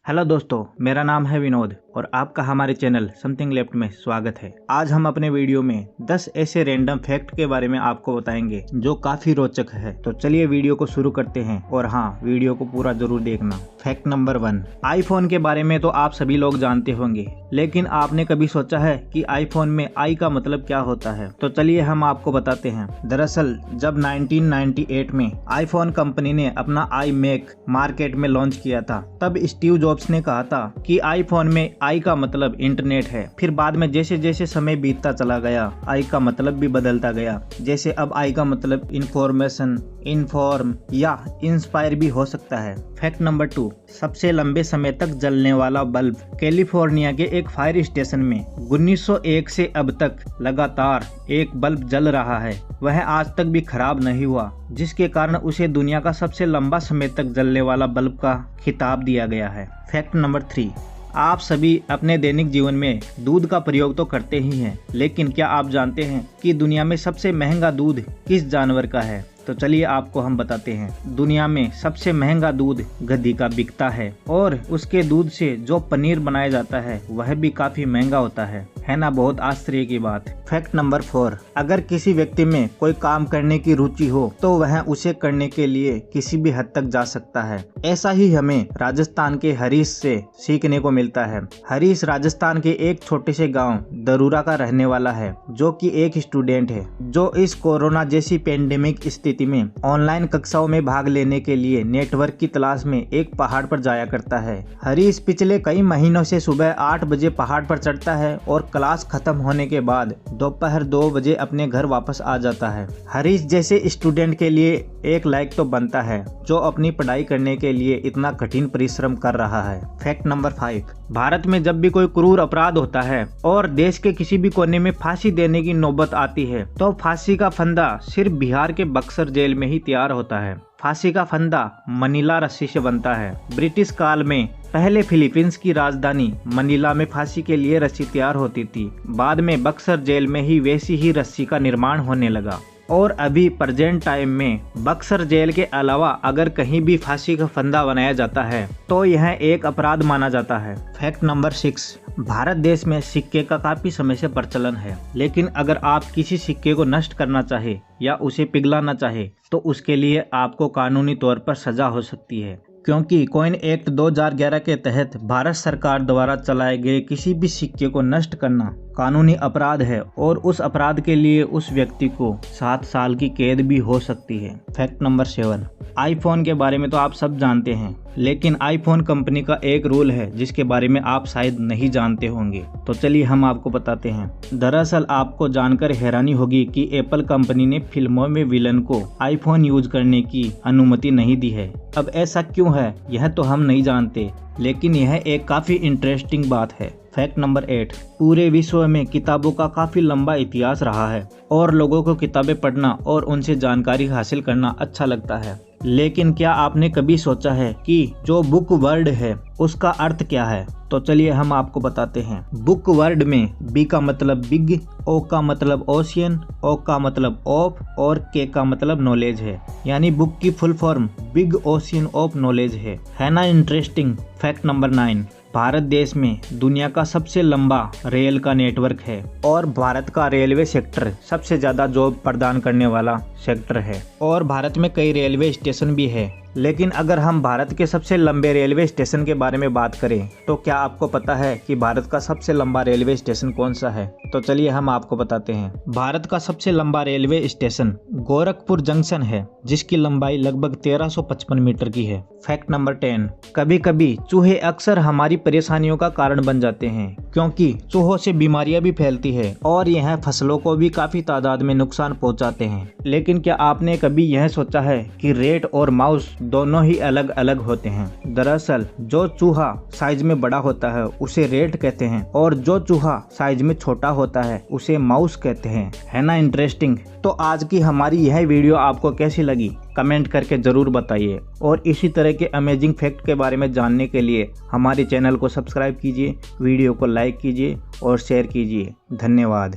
Hello दोस्तों, मेरा नाम है विनोद और आपका हमारे चैनल समथिंग लेफ्ट में स्वागत है। आज हम अपने वीडियो में 10 ऐसे रैंडम फैक्ट के बारे में आपको बताएंगे जो काफी रोचक है। तो चलिए वीडियो को शुरू करते हैं और हाँ, वीडियो को पूरा जरूर देखना। फैक्ट नंबर 1, आईफोन के बारे में तो आप सभी लोग जानते होंगे, लेकिन आपने कभी सोचा है कि आईफोन में आई का मतलब क्या होता है? तो चलिए हम आपको बताते हैं। दरअसल जब 1998 में आईफोन कंपनी ने अपना आई मैक मार्केट में लॉन्च किया था, तब स्टीव जॉब्स ने कहा था कि आईफोन में आई का मतलब इंटरनेट है। फिर बाद में जैसे जैसे समय बीतता चला गया, आई का मतलब भी बदलता गया। जैसे अब आई का मतलब इंफॉर्मेशन, इन्फॉर्म या इंस्पायर भी हो सकता है। फैक्ट नंबर 2, सबसे लंबे समय तक जलने वाला बल्ब। कैलिफोर्निया के एक फायर स्टेशन में 1901 से अब तक लगातार एक बल्ब जल रहा है। वह आज तक भी खराब नहीं हुआ, जिसके कारण उसे दुनिया का सबसे लंबा समय तक जलने वाला बल्ब का खिताब दिया गया है। फैक्ट नंबर 3, आप सभी अपने दैनिक जीवन में दूध का प्रयोग तो करते ही हैं, लेकिन क्या आप जानते हैं कि दुनिया में सबसे महंगा दूध किस जानवर का है? तो चलिए आपको हम बताते हैं। दुनिया में सबसे महंगा दूध गधी का बिकता है और उसके दूध से जो पनीर बनाया जाता है वह भी काफी महंगा होता है ना? बहुत आश्चर्य की बात। फैक्ट नंबर 4, अगर किसी व्यक्ति में कोई काम करने की रुचि हो तो वह उसे करने के लिए किसी भी हद तक जा सकता है। ऐसा ही हमें राजस्थान के हरीश से सीखने को मिलता है। हरीश राजस्थान के एक छोटे से गांव दरूरा का रहने वाला है, जो कि एक स्टूडेंट है जो इस कोरोना जैसी पेंडेमिक स्थिति में ऑनलाइन कक्षाओं में भाग लेने के लिए नेटवर्क की तलाश में एक पहाड़ पर जाया करता है। हरीश पिछले कई महीनों से सुबह 8 बजे पहाड़ पर चढ़ता है और क्लास खत्म होने के बाद दोपहर 2 बजे अपने घर वापस आ जाता है। हरीश जैसे स्टूडेंट के लिए एक लाइक तो बनता है, जो अपनी पढ़ाई करने के लिए इतना कठिन परिश्रम कर रहा है। फैक्ट नंबर 5, भारत में जब भी कोई क्रूर अपराध होता है और देश के किसी भी कोने में फांसी देने की नौबत आती है, तो फांसी का फंदा सिर्फ बिहार के बक्सर जेल में ही तैयार होता है। फांसी का फंदा मनीला रस्सी से बनता है। ब्रिटिश काल में पहले फिलीपींस की राजधानी मनीला में फांसी के लिए रस्सी तैयार होती थी। बाद में बक्सर जेल में ही वैसी ही रस्सी का निर्माण होने लगा और अभी प्रेजेंट टाइम में बक्सर जेल के अलावा अगर कहीं भी फांसी का फंदा बनाया जाता है तो यह एक अपराध माना जाता है। फैक्ट नंबर 6, भारत देश में सिक्के का काफी समय से प्रचलन है, लेकिन अगर आप किसी सिक्के को नष्ट करना चाहे या उसे पिघलाना चाहे तो उसके लिए आपको कानूनी तौर पर सजा हो सकती है, क्योंकि कॉइन एक्ट 2011 के तहत भारत सरकार द्वारा चलाए गए किसी भी सिक्के को नष्ट करना कानूनी अपराध है और उस अपराध के लिए उस व्यक्ति को 7 साल की कैद भी हो सकती है। फैक्ट नंबर 7, आईफोन के बारे में तो आप सब जानते हैं, लेकिन आईफोन कंपनी का एक रूल है जिसके बारे में आप शायद नहीं जानते होंगे। तो चलिए हम आपको बताते हैं। दरअसल आपको जानकर हैरानी होगी कि एप्पल कंपनी ने फिल्मों में विलन को आईफोन यूज करने की अनुमति नहीं दी है। अब ऐसा क्यों है यह तो हम नहीं जानते, लेकिन यह एक काफी इंटरेस्टिंग बात है। फैक्ट नंबर 8, पूरे विश्व में किताबों का काफी लंबा इतिहास रहा है और लोगों को किताबें पढ़ना और उनसे जानकारी हासिल करना अच्छा लगता है। लेकिन क्या आपने कभी सोचा है कि जो बुक वर्ड है उसका अर्थ क्या है? तो चलिए हम आपको बताते हैं। बुक वर्ड में बी का मतलब बिग, ओ का मतलब ओशियन, ओ का मतलब ऑफ और के का मतलब नॉलेज है। यानी बुक की full form big ocean of knowledge है ना? इंटरेस्टिंग। फैक्ट नंबर 9, भारत देश में दुनिया का सबसे लंबा रेल का नेटवर्क है और भारत का रेलवे सेक्टर सबसे ज्यादा जॉब प्रदान करने वाला सेक्टर है और भारत में कई रेलवे स्टेशन भी है। लेकिन अगर हम भारत के सबसे लंबे रेलवे स्टेशन के बारे में बात करें तो क्या आपको पता है कि भारत का सबसे लंबा रेलवे स्टेशन कौन सा है? तो चलिए हम आपको बताते हैं। भारत का सबसे लंबा रेलवे स्टेशन गोरखपुर जंक्शन है, जिसकी लंबाई लगभग 1355 मीटर की है। फैक्ट नंबर 10, कभी कभी चूहे अक्सर हमारी परेशानियों का कारण बन जाते हैं, क्योंकि चूहों से बीमारियां भी फैलती है और यह फसलों को भी काफी तादाद में नुकसान पहुंचाते हैं। लेकिन क्या आपने कभी यह सोचा है कि रेट और माउस दोनों ही अलग अलग होते हैं? दरअसल जो चूहा साइज में बड़ा होता है उसे रेट कहते हैं और जो चूहा साइज में छोटा होता है उसे माउस कहते हैं। है ना इंटरेस्टिंग? तो आज की हमारी यह वीडियो आपको कैसी लगी कमेंट करके जरूर बताइए और इसी तरह के अमेजिंग फैक्ट के बारे में जानने के लिए हमारे चैनल को सब्सक्राइब कीजिए, वीडियो को लाइक कीजिए और शेयर कीजिए। धन्यवाद।